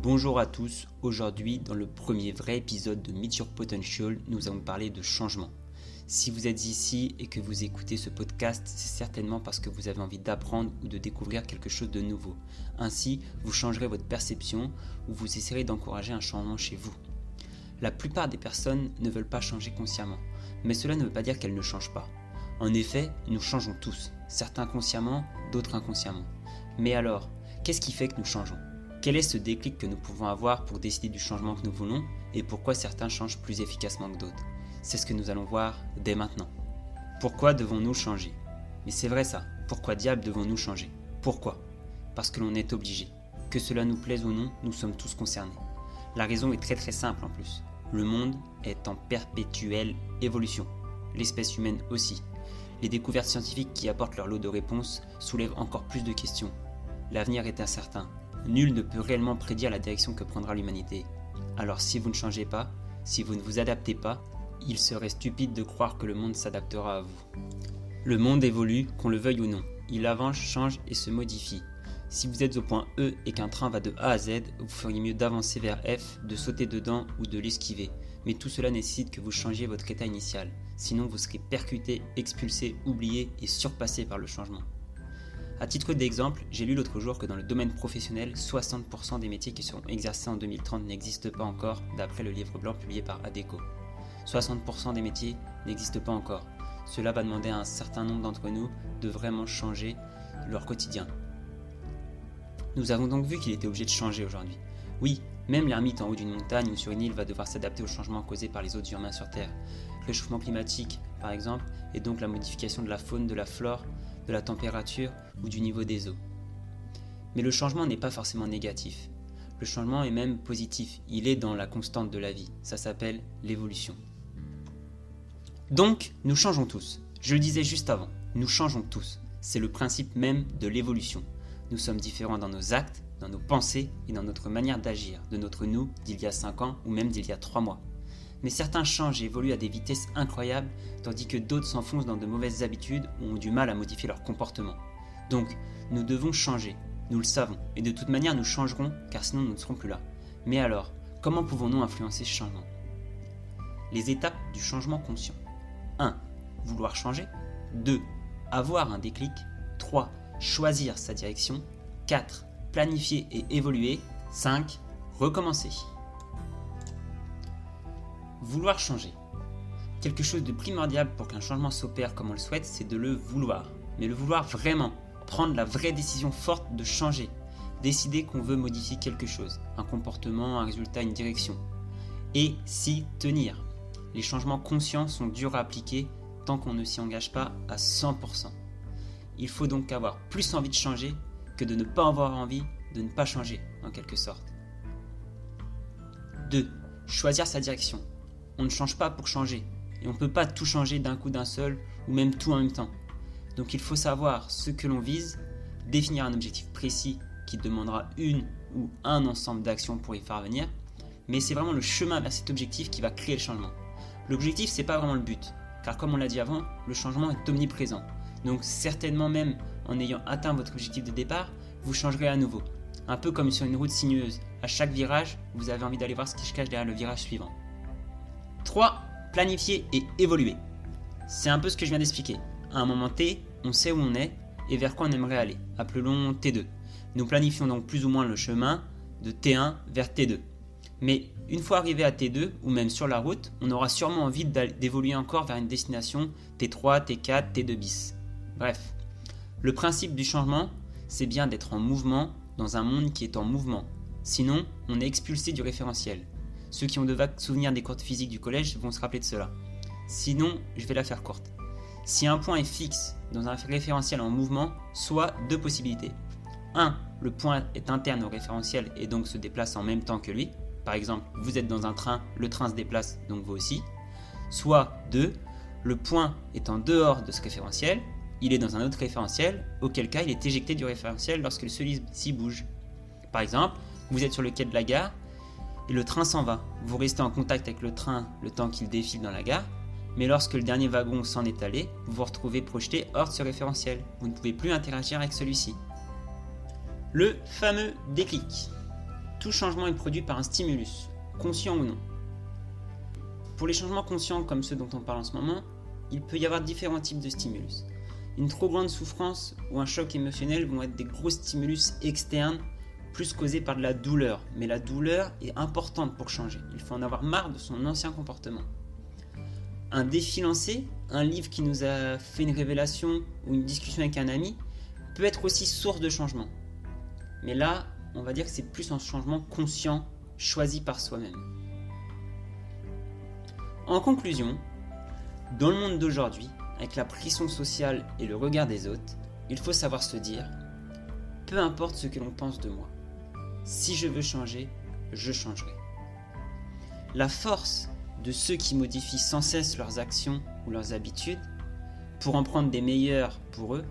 Bonjour à tous, aujourd'hui dans le premier vrai épisode de Meet Your Potential, nous allons parler de changement. Si vous êtes ici et que vous écoutez ce podcast, c'est certainement parce que vous avez envie d'apprendre ou de découvrir quelque chose de nouveau. Ainsi, vous changerez votre perception ou vous essaierez d'encourager un changement chez vous. La plupart des personnes ne veulent pas changer consciemment, mais cela ne veut pas dire qu'elles ne changent pas. En effet, nous changeons tous, certains consciemment, d'autres inconsciemment. Mais alors, qu'est-ce qui fait que nous changeons ? Quel est ce déclic que nous pouvons avoir pour décider du changement que nous voulons et pourquoi certains changent plus efficacement que d'autres ? C'est ce que nous allons voir dès maintenant. Pourquoi devons-nous changer ? Mais c'est vrai ça, pourquoi diable devons-nous changer ? Pourquoi ? Parce que l'on est obligé. Que cela nous plaise ou non, nous sommes tous concernés. La raison est très simple en plus. Le monde est en perpétuelle évolution. L'espèce humaine aussi. Les découvertes scientifiques qui apportent leur lot de réponses soulèvent encore plus de questions. L'avenir est incertain. Nul ne peut réellement prédire la direction que prendra l'humanité. Alors si vous ne changez pas, si vous ne vous adaptez pas, il serait stupide de croire que le monde s'adaptera à vous. Le monde évolue, qu'on le veuille ou non. Il avance, change et se modifie. Si vous êtes au point E et qu'un train va de A à Z, vous feriez mieux d'avancer vers F, de sauter dedans ou de l'esquiver. Mais tout cela nécessite que vous changiez votre état initial. Sinon vous serez percuté, expulsé, oublié et surpassé par le changement. À titre d'exemple, j'ai lu l'autre jour que dans le domaine professionnel, 60% des métiers qui seront exercés en 2030 n'existent pas encore, d'après le livre blanc publié par ADECO. 60% des métiers n'existent pas encore. Cela va demander à un certain nombre d'entre nous de vraiment changer leur quotidien. Nous avons donc vu qu'il était obligé de changer aujourd'hui. Oui, même l'ermite en haut d'une montagne ou sur une île va devoir s'adapter aux changements causés par les autres humains sur Terre. Le réchauffement climatique, par exemple, et donc la modification de la faune, de la flore, de la température ou du niveau des eaux. Mais le changement n'est pas forcément négatif. Le changement est même positif. Il est dans la constante de la vie. Ça s'appelle l'évolution. Donc, nous changeons tous. Je le disais juste avant, nous changeons tous. C'est le principe même de l'évolution. Nous sommes différents dans nos actes, dans nos pensées et dans notre manière d'agir, de notre nous d'il y a 5 ans ou même d'il y a 3 mois. Mais certains changent et évoluent à des vitesses incroyables, tandis que d'autres s'enfoncent dans de mauvaises habitudes ou ont du mal à modifier leur comportement. Donc, nous devons changer, nous le savons, et de toute manière nous changerons, car sinon nous ne serons plus là. Mais alors, comment pouvons-nous influencer ce changement ? Les étapes du changement conscient. 1. Vouloir changer. 2. Avoir un déclic. 3. Choisir sa direction. 4. Planifier et évoluer. 5. Recommencer. Vouloir changer. Quelque chose de primordial pour qu'un changement s'opère comme on le souhaite, c'est de le vouloir. Mais le vouloir vraiment, prendre la vraie décision forte de changer. Décider qu'on veut modifier quelque chose, un comportement, un résultat, une direction. Et s'y tenir. Les changements conscients sont durs à appliquer tant qu'on ne s'y engage pas à 100%. Il faut donc avoir plus envie de changer que de ne pas avoir envie de ne pas changer, en quelque sorte. 2. Choisir sa direction. On ne change pas pour changer, et on ne peut pas tout changer d'un coup d'un seul, ou même tout en même temps. Donc il faut savoir ce que l'on vise, définir un objectif précis qui demandera une ou un ensemble d'actions pour y parvenir, mais c'est vraiment le chemin vers cet objectif qui va créer le changement. L'objectif, c'est pas vraiment le but, car comme on l'a dit avant, le changement est omniprésent. Donc certainement même en ayant atteint votre objectif de départ, vous changerez à nouveau. Un peu comme sur une route sinueuse, à chaque virage, vous avez envie d'aller voir ce qui se cache derrière le virage suivant. 3. Planifier et évoluer. C'est un peu ce que je viens d'expliquer. À un moment T, on sait où on est et vers quoi on aimerait aller. Appelons T2. Nous planifions donc plus ou moins le chemin de T1 vers T2. Mais une fois arrivé à T2 ou même sur la route, on aura sûrement envie d'évoluer encore vers une destination T3, T4, T2 bis. Bref, le principe du changement, c'est bien d'être en mouvement dans un monde qui est en mouvement. Sinon, on est expulsé du référentiel. Ceux qui ont de vagues souvenirs des cours de physique du collège vont se rappeler de cela. Sinon, je vais la faire courte. Si un point est fixe dans un référentiel en mouvement, soit 2 possibilités. 1. Le point est interne au référentiel et donc se déplace en même temps que lui. Par exemple, vous êtes dans un train, le train se déplace, donc vous aussi. Soit 2. Le point est en dehors de ce référentiel, il est dans un autre référentiel, auquel cas il est éjecté du référentiel lorsque celui-ci bouge. Par exemple, vous êtes sur le quai de la gare, et le train s'en va. Vous restez en contact avec le train le temps qu'il défile dans la gare, mais lorsque le dernier wagon s'en est allé, vous vous retrouvez projeté hors de ce référentiel. Vous ne pouvez plus interagir avec celui-ci. Le fameux déclic. Tout changement est produit par un stimulus, conscient ou non. Pour les changements conscients comme ceux dont on parle en ce moment, il peut y avoir différents types de stimulus. Une trop grande souffrance ou un choc émotionnel vont être des gros stimulus externes, plus causés par de la douleur. Mais la douleur est importante pour changer. Il faut en avoir marre de son ancien comportement. Un défi lancé, un livre qui nous a fait une révélation ou une discussion avec un ami peut être aussi source de changement. Mais là, on va dire que c'est plus un changement conscient, choisi par soi-même. En conclusion, dans le monde d'aujourd'hui, avec la pression sociale et le regard des autres, il faut savoir se dire « Peu importe ce que l'on pense de moi, si je veux changer, je changerai ». La force de ceux qui modifient sans cesse leurs actions ou leurs habitudes pour en prendre des meilleures pour eux,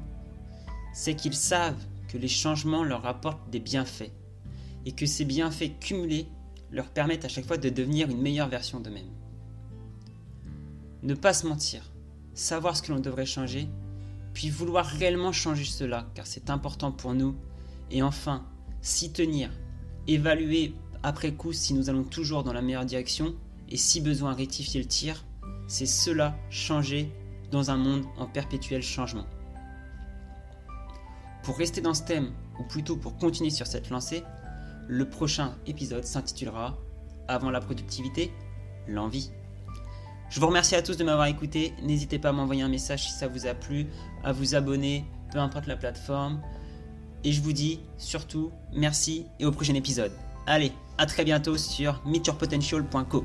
c'est qu'ils savent que les changements leur apportent des bienfaits et que ces bienfaits cumulés leur permettent à chaque fois de devenir une meilleure version d'eux-mêmes. Ne pas se mentir, savoir ce que l'on devrait changer, puis vouloir réellement changer cela car c'est important pour nous, et enfin s'y tenir, évaluer après coup si nous allons toujours dans la meilleure direction et si besoin rectifier le tir, c'est cela changer dans un monde en perpétuel changement. Pour rester dans ce thème, ou plutôt pour continuer sur cette lancée, le prochain épisode s'intitulera « Avant la productivité, l'envie ». Je vous remercie à tous de m'avoir écouté, n'hésitez pas à m'envoyer un message si ça vous a plu, à vous abonner, peu importe la plateforme. Et je vous dis surtout merci et au prochain épisode. Allez, à très bientôt sur meetyourpotential.co.